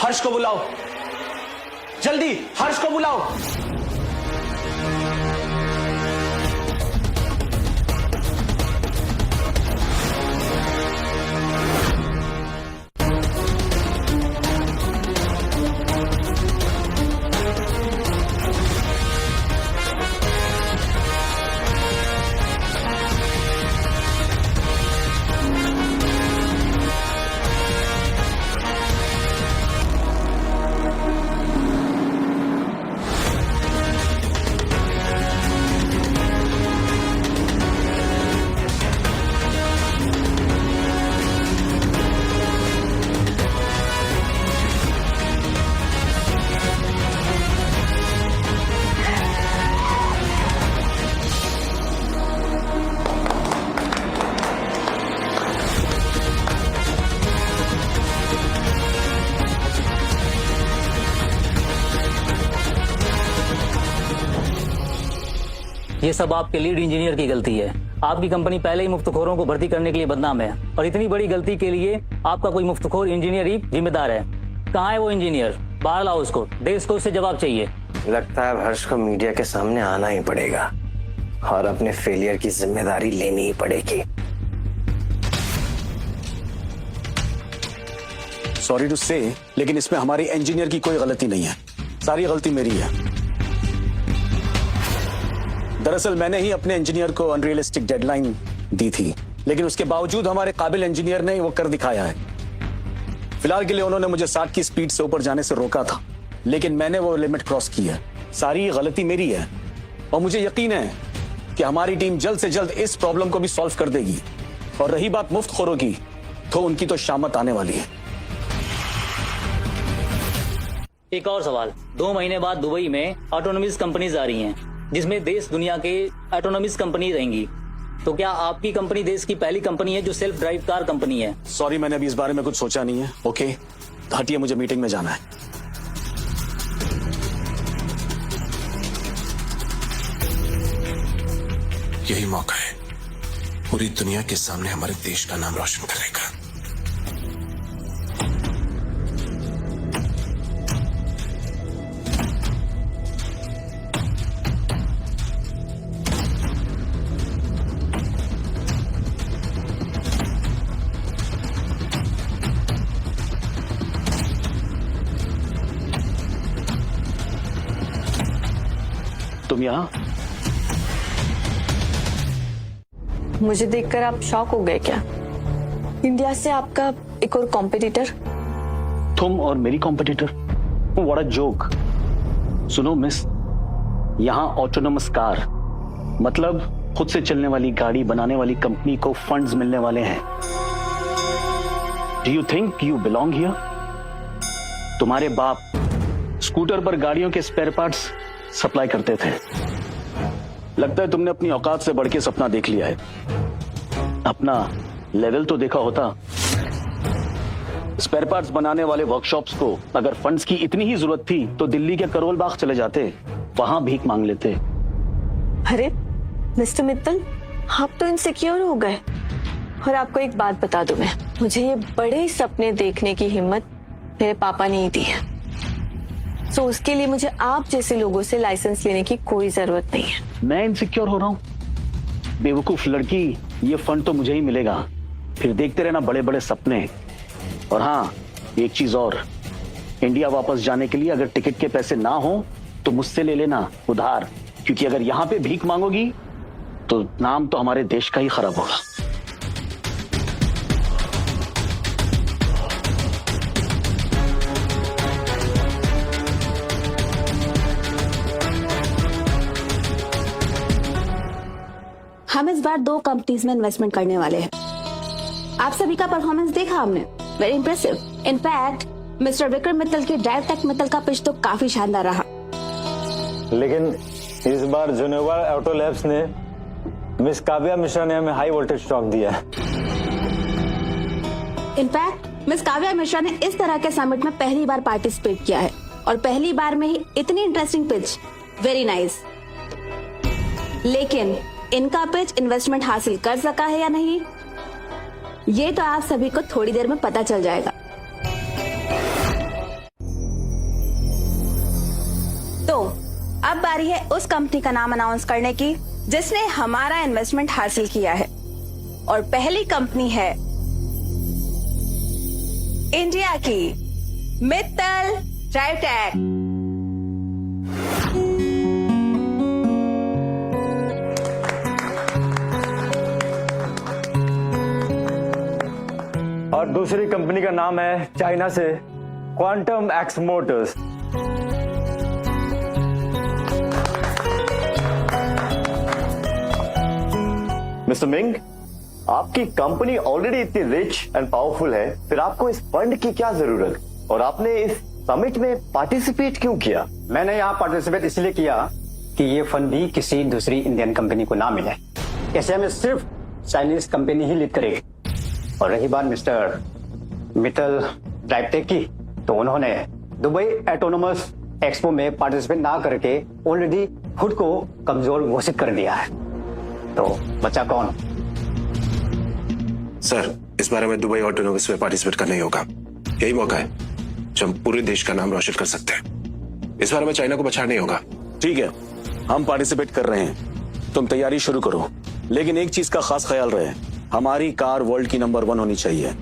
हर्ष को बुलाओ, जल्दी हर्ष को बुलाओ। ये सब आपके लीड इंजीनियर की गलती है। आपकी कंपनी पहले ही मुफ्तखोरों को भर्ती करने के लिए बदनाम है और इतनी बड़ी गलती के लिए आपका कोई मुफ्तखोर इंजीनियर ही जिम्मेदार है। कहाँ है वो इंजीनियर? बाहर लाओ उसको, देश को उससे जवाब चाहिए। लगता है हर्ष को मीडिया के सामने आना ही पड़ेगा और अपने फेलियर की जिम्मेदारी लेनी ही पड़ेगी। सॉरी टू से, लेकिन इसमें हमारी इंजीनियर की कोई गलती नहीं है, सारी गलती मेरी है। दरअसल मैंने ही अपने इंजीनियर को अनरियलिस्टिक डेडलाइन दी थी, लेकिन उसके बावजूद हमारे काबिल इंजीनियर ने वो कर दिखाया है। फिलहाल के लिए उन्होंने मुझे 60 की स्पीड से ऊपर जाने से रोका था, लेकिन मैंने वो लिमिट क्रॉस की है। सारी गलती मेरी है और मुझे यकीन है कि हमारी टीम जल्द से जल्द इस प्रॉब्लम को भी सॉल्व कर देगी। और रही बात मुफ्तखोरों की, तो उनकी तो शामत आने वाली है। एक और सवाल, 2 महीने बाद दुबई में ऑटोनॉमस कंपनीज आ रही हैं, जिसमें देश दुनिया के ऑटोनॉमस कंपनी रहेंगी। तो क्या आपकी कंपनी देश की पहली कंपनी है जो सेल्फ ड्राइव कार कंपनी है? सॉरी, मैंने अभी इस बारे में कुछ सोचा नहीं है। ओके, हटिए, मुझे मीटिंग में जाना है। यही मौका है पूरी दुनिया के सामने हमारे देश का नाम रोशन करने का। तुम यहाँ? मुझे देखकर आप शॉक हो गए क्या? इंडिया से आपका एक और कॉम्पिटिटर? तुम और मेरी कॉम्पिटिटर? What a joke. सुनो मिस, यहाँ ऑटोनोमस कार मतलब खुद से चलने वाली गाड़ी बनाने वाली कंपनी को फंड्स मिलने वाले हैं। Do you think you belong here? तुम्हारे बाप स्कूटर पर गाड़ियों के स्पेयर पार्ट्स सप्लाई करते थे। लगता है तुमने अपनी औकात से बढ़ के सपना देख लिया है। अपना लेवल तो देखा होता। स्पेयर पार्ट्स बनाने वाले वर्कशॉप्स को अगर फंड्स की इतनी ही जरूरत थी तो दिल्ली के करोल बाग चले जाते, वहां भीख मांग लेते। अरे मिस्टर मित्तल, आप तो इनसिक्योर हो गए। और आपको एक बात बता दूं मैं, मुझे ये बड़े सपने देखने की हिम्मत मेरे पापा ने ही दी है। तो उसके लिए मुझे आप जैसे लोगों से लाइसेंस लेने की कोई जरूरत नहीं है। मैं इनसिक्योर हो रहा हूँ? बेवकूफ लड़की, ये फंड तो मुझे ही मिलेगा। फिर देखते रहना बड़े बड़े सपने। और हाँ, एक चीज और, इंडिया वापस जाने के लिए अगर टिकट के पैसे ना हो तो मुझसे ले लेना उधार, क्योंकि अगर यहाँ पे भीख मांगोगी तो नाम तो हमारे देश का ही खराब होगा। हम इस बार 2 कंपनीज में इन्वेस्टमेंट करने वाले हैं। आप सभी का परफॉर्मेंस देखा हमने, very impressive. In fact mister Vikram Mittal के ड्राइव टेक मित्तल का पिच तो काफी शानदार रहा। लेकिन इस बार जुनेवा ऑटो लैब्स ने मिस काव्या मिश्रा ने हमें हाई वोल्टेज स्टॉक दिया है। इनफैक्ट मिस काव्या मिश्रा ने इस तरह के समिट में पहली बार पार्टिसिपेट किया है और पहली बार में ही इतनी इंटरेस्टिंग पिच, वेरी नाइस। लेकिन इनका पिच इन्वेस्टमेंट हासिल कर सका है या नहीं, ये तो आप सभी को थोड़ी देर में पता चल जाएगा। तो अब बारी है उस कंपनी का नाम अनाउंस करने की जिसने हमारा इन्वेस्टमेंट हासिल किया है, और पहली कंपनी है इंडिया की मित्तल ड्राइवटेक। और दूसरी कंपनी का नाम है चाइना से quantum x Motors. Mister Ming, आपकी कंपनी ऑलरेडी इतनी रिच एंड पावरफुल है, फिर आपको इस फंड की क्या जरूरत, और आपने इस समिट में पार्टिसिपेट क्यों किया? मैंने यहाँ पार्टिसिपेट इसलिए किया कि ये फंड भी किसी दूसरी इंडियन कंपनी को ना मिले। ऐसे में सिर्फ चाइनीज कंपनी ही लीड करेगी। और रही बात मिस्टर मित्तल ड्राइवटेक की, तो उन्होंने दुबई ऑटोनोमस एक्सपो में पार्टिसिपेट ना करके ऑलरेडी खुद को कमजोर घोषित कर दिया है। तो बचा कौन? सर, इस बारे में दुबई ऑटोनोमस में पार्टिसिपेट करना ही होगा। यही मौका है जब हम पूरे देश का नाम रोशन कर सकते हैं। इस बारे में चाइना को बचाना ही होगा। ठीक है, हम पार्टिसिपेट कर रहे हैं, तुम तैयारी शुरू करो, लेकिन एक चीज का खास ख्याल रहे, हमारी कार वर्ल्ड की नंबर 1 होनी चाहिए।